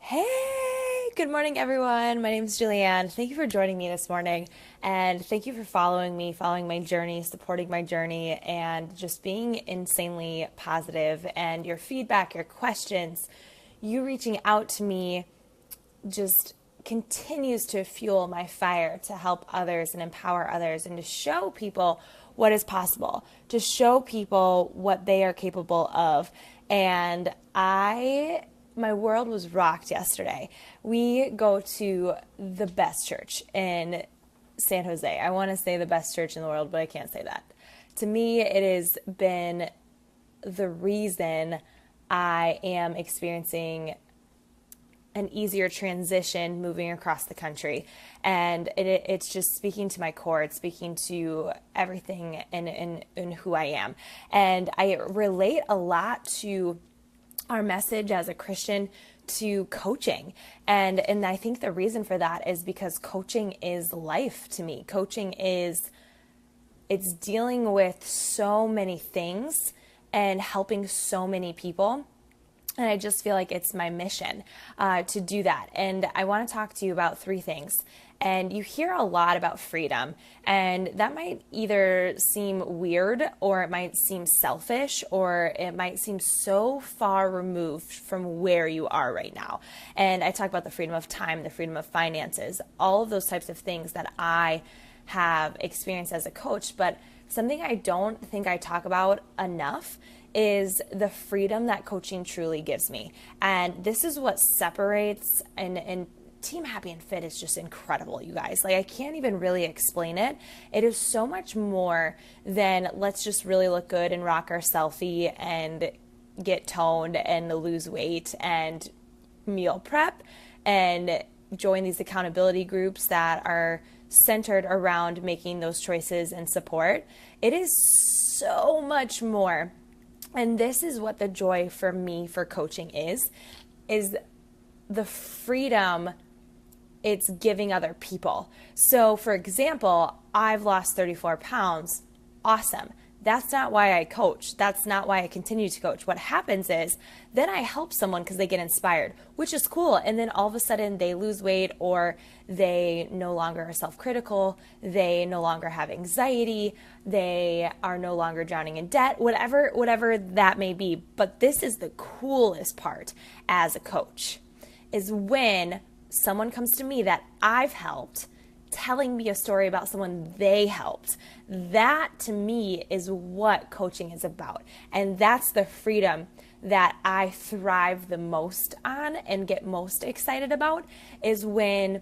Hey, good morning, everyone. My name is Julianne. Thank you for joining me this morning. And thank you for following me, following my journey, supporting my journey, and just being insanely positive. And your feedback, your questions, you reaching out to me just continues to fuel my fire to help others and empower others and to show people what is possible, to show people what they are capable of. And my world was rocked yesterday. We go to the best church in San Jose. I want to say the best church in the world, but I can't say that. To me, it has been the reason I am experiencing an easier transition moving across the country. And it's just speaking to my core. It's speaking to everything in who I am. And I relate a lot to our message as a Christian to coaching. And I think the reason for that is because coaching is life to me. It's dealing with so many things and helping so many people. And I just feel like it's my mission to do that. And I want to talk to you about three things. And you hear a lot about freedom, and that might either seem weird, or it might seem selfish, or it might seem so far removed from where you are right now. And I talk about the freedom of time, the freedom of finances, all of those types of things that I have experienced as a coach. But something I don't think I talk about enough is the freedom that coaching truly gives me. And this is what separates and Team Happy and Fit is just incredible, you guys. Like, I can't even really explain it. It is so much more than let's just really look good and rock our selfie and get toned and lose weight and meal prep and join these accountability groups that are centered around making those choices and support. It is so much more. And this is what the joy for me for coaching is the freedom it's giving other people. So for example, I've lost 34 pounds. Awesome. That's not why I coach. That's not why I continue to coach. What happens is then I help someone because they get inspired, which is cool. And then all of a sudden they lose weight, or they no longer are self-critical. They no longer have anxiety. They are no longer drowning in debt, whatever that may be. But this is the coolest part as a coach, is when someone comes to me that I've helped, telling me a story about someone they helped. That to me is what coaching is about. And that's the freedom that I thrive the most on and get most excited about, is when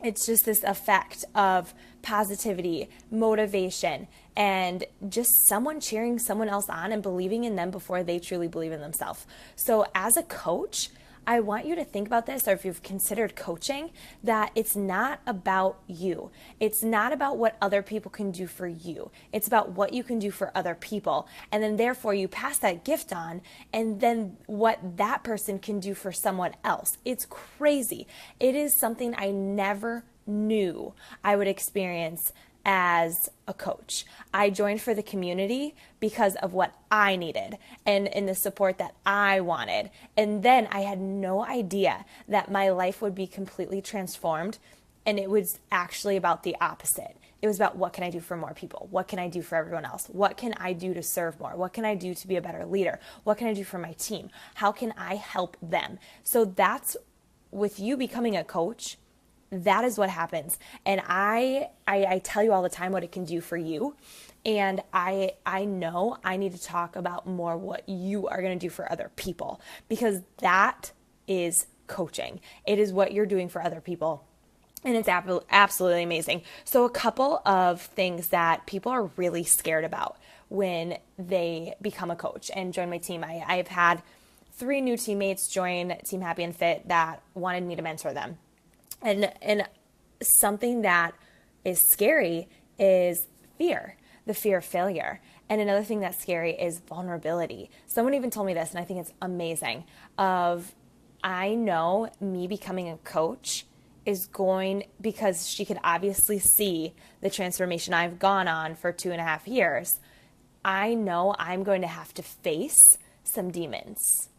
it's just this effect of positivity, motivation, and just someone cheering someone else on and believing in them before they truly believe in themselves. So as a coach, I want you to think about this, or if you've considered coaching, that it's not about you. It's not about what other people can do for you. It's about what you can do for other people. And then therefore you pass that gift on, and then what that person can do for someone else. It's crazy. It is something I never knew I would experience as a coach. I joined for the community because of what I needed and in the support that I wanted. And then I had no idea that my life would be completely transformed. And it was actually about the opposite. It was about, what can I do for more people? What can I do for everyone else? What can I do to serve more? What can I do to be a better leader? What can I do for my team? How can I help them? So that's, with you becoming a coach, that is what happens. And I tell you all the time what it can do for you. And I know I need to talk about more what you are going to do for other people, because that is coaching. It is what you're doing for other people. And it's absolutely amazing. So a couple of things that people are really scared about when they become a coach and join my team. I've had 3 new teammates join Team Happy and Fit that wanted me to mentor them. And something that is scary is fear, the fear of failure. And another thing that's scary is vulnerability. Someone even told me this, and I think it's amazing, I know me becoming a coach is going, because she could obviously see the transformation I've gone on for 2.5 years. I know I'm going to have to face some demons.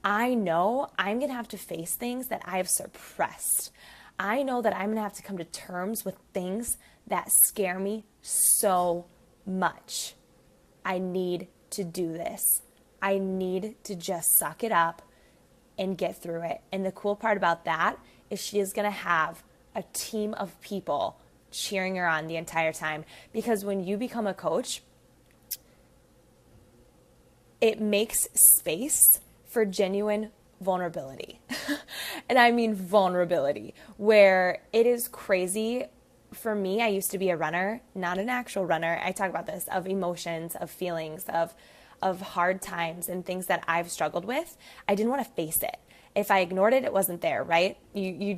I know I'm going to have to face things that I have suppressed. I know that I'm going to have to come to terms with things that scare me so much. I need to do this. I need to just suck it up and get through it. And the cool part about that is she is going to have a team of people cheering her on the entire time. Because when you become a coach, it makes space for genuine vulnerability. And I mean vulnerability, where it is crazy. For me, I used to be a runner, not an actual runner. I talk about this, of emotions, of feelings, of hard times and things that I've struggled with. I didn't want to face it. If I ignored it, it wasn't there, right? You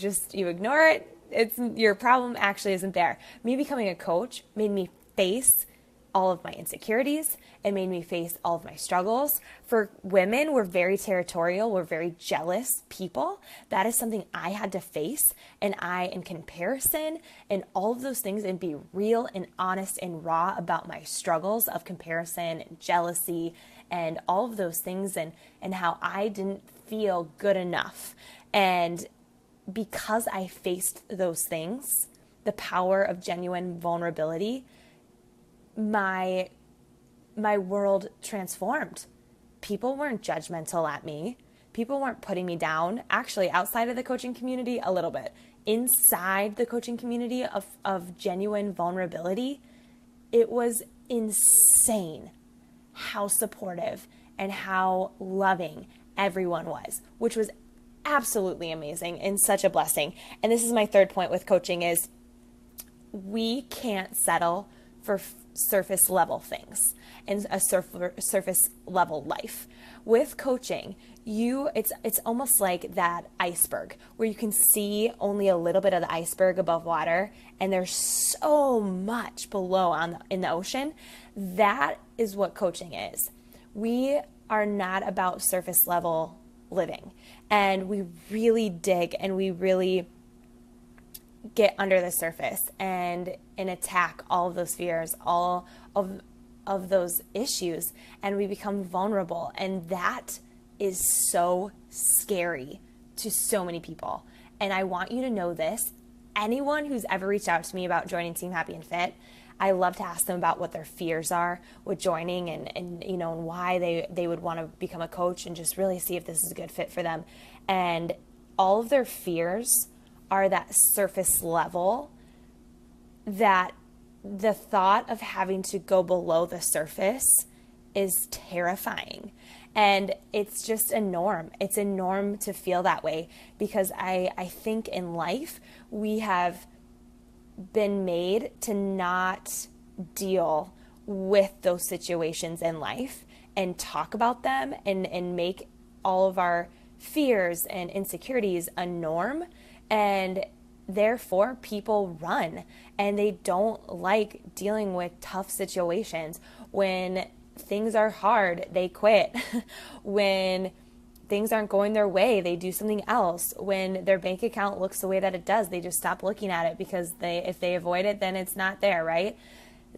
ignore it. It's your problem actually isn't there. Me becoming a coach made me face all of my insecurities. It made me face all of my struggles. For women, we're very territorial. We're very jealous people. That is something I had to face. And in comparison and all of those things, and be real and honest and raw about my struggles of comparison and jealousy and all of those things, and how I didn't feel good enough. And because I faced those things, the power of genuine vulnerability, my world transformed. People weren't judgmental at me. People weren't putting me down. Actually, outside of the coaching community, a little bit. Inside the coaching community of genuine vulnerability, it was insane how supportive and how loving everyone was, which was absolutely amazing and such a blessing. And this is my third point with coaching is we can't settle for surface level things and a surface level life. With coaching, it's almost like that iceberg where you can see only a little bit of the iceberg above water, and there's so much below in the ocean. That is what coaching is. We are not about surface level living, and we really dig and we really get under the surface and attack all of those fears, all of those issues, and we become vulnerable. And that is so scary to so many people. And I want you to know this. Anyone who's ever reached out to me about joining Team Happy and Fit, I love to ask them about what their fears are with joining and why they would want to become a coach, and just really see if this is a good fit for them. And all of their fears are that surface level, that the thought of having to go below the surface is terrifying. And it's just a norm. It's a norm to feel that way, because I think in life we have been made to not deal with those situations in life and talk about them and make all of our fears and insecurities a norm. And therefore, people run and they don't like dealing with tough situations. When things are hard, they quit. When things aren't going their way, they do something else. When their bank account looks the way that it does, they just stop looking at it, because if they avoid it, then it's not there, right?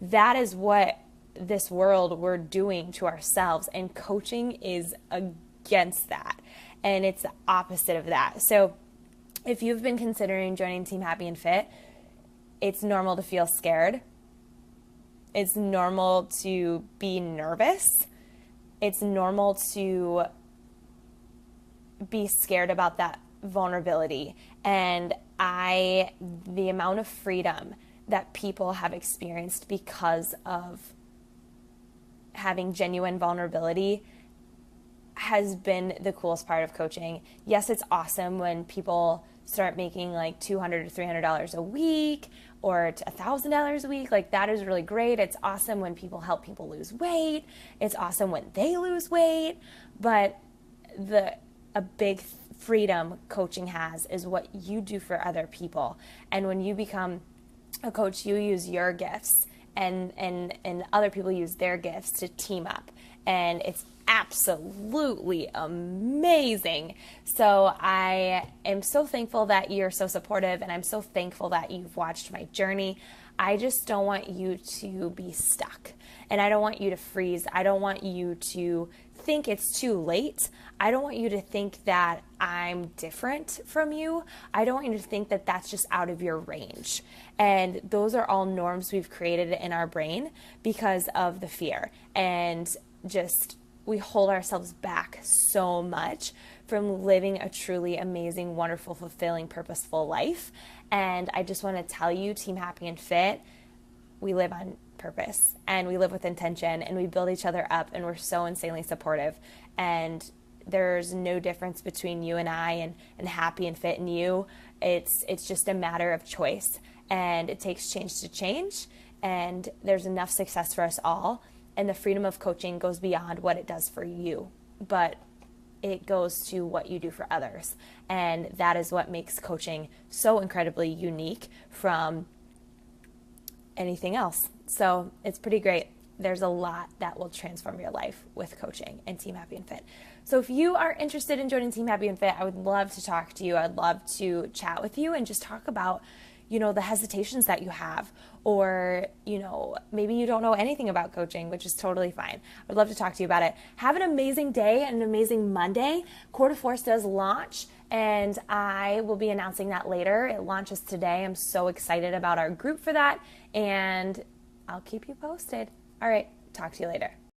That is what this world we're doing to ourselves, and coaching is against that, and it's the opposite of that. So if you've been considering joining Team Happy and Fit, it's normal to feel scared. It's normal to be nervous. It's normal to be scared about that vulnerability. And the amount of freedom that people have experienced because of having genuine vulnerability has been the coolest part of coaching. Yes, it's awesome when people start making like $200 to $300 a week or $1,000 a week. Like, that is really great. It's awesome when people help people lose weight. It's awesome when they lose weight. But a big freedom coaching has is what you do for other people. And when you become a coach, you use your gifts and other people use their gifts to team up. And it's absolutely amazing. So I am so thankful that you're so supportive, and I'm so thankful that you've watched my journey. I just don't want you to be stuck. And I don't want you to freeze. I don't want you to think it's too late. I don't want you to think that I'm different from you. I don't want you to think that that's just out of your range. And those are all norms we've created in our brain because of the fear. And just we hold ourselves back so much from living a truly amazing, wonderful, fulfilling, purposeful life. And I just want to tell you, Team Happy and Fit, we live on purpose and we live with intention and we build each other up and we're so insanely supportive. And there's no difference between you and I and Happy and Fit and you. It's just a matter of choice, and it takes change to change, and there's enough success for us all. And the freedom of coaching goes beyond what it does for you, but it goes to what you do for others. And that is what makes coaching so incredibly unique from anything else. So it's pretty great. There's a lot that will transform your life with coaching and Team Happy and Fit. So if you are interested in joining Team Happy and Fit, I would love to talk to you. I'd love to chat with you and just talk about, the hesitations that you have, or, maybe you don't know anything about coaching, which is totally fine. I'd love to talk to you about it. Have an amazing day and an amazing Monday. Core de Force does launch, and I will be announcing that later. It launches today. I'm so excited about our group for that, and I'll keep you posted. All right, talk to you later.